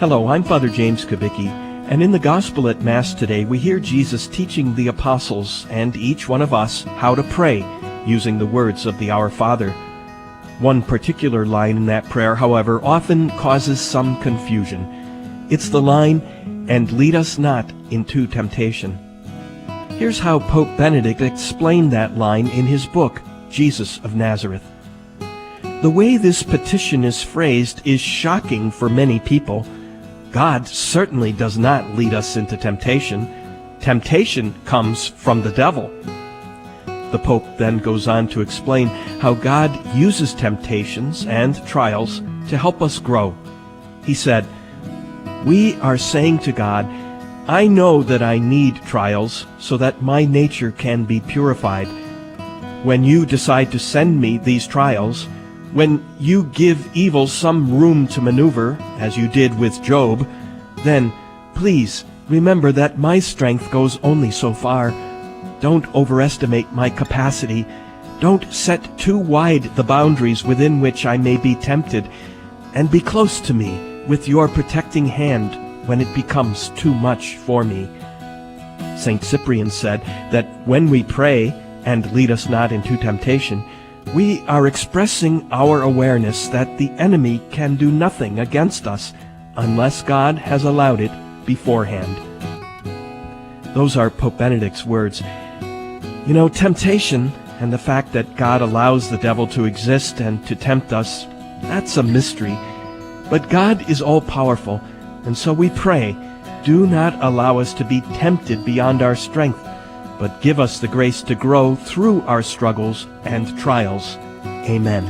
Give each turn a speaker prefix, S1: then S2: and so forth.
S1: Hello, I'm Father James Kubicki, and in the Gospel at Mass today we hear Jesus teaching the apostles and each one of us how to pray using the words of the Our Father. One particular line in that prayer, however, often causes some confusion. It's the line, "And lead us not into temptation." Here's how Pope Benedict explained that line in his book, Jesus of Nazareth. The way this petition is phrased is shocking for many people. God certainly does not lead us into temptation. Temptation comes from the devil. The Pope then goes on to explain how God uses temptations and trials to help us grow. He said, "We are saying to God, I know that I need trials so that my nature can be purified. When you decide to send me these trials, when you give evil some room to maneuver, as you did with Job, then please remember that my strength goes only so far. Don't overestimate my capacity. Don't set too wide the boundaries within which I may be tempted, and be close to me with your protecting hand when it becomes too much for me." St. Cyprian said that when we pray, "And lead us not into temptation," we are expressing our awareness that the enemy can do nothing against us unless God has allowed it beforehand. Those are Pope Benedict's words. You know, temptation and the fact that God allows the devil to exist and to tempt us, that's a mystery. But God is all-powerful, and so we pray, do not allow us to be tempted beyond our strength, but give us the grace to grow through our struggles and trials. Amen.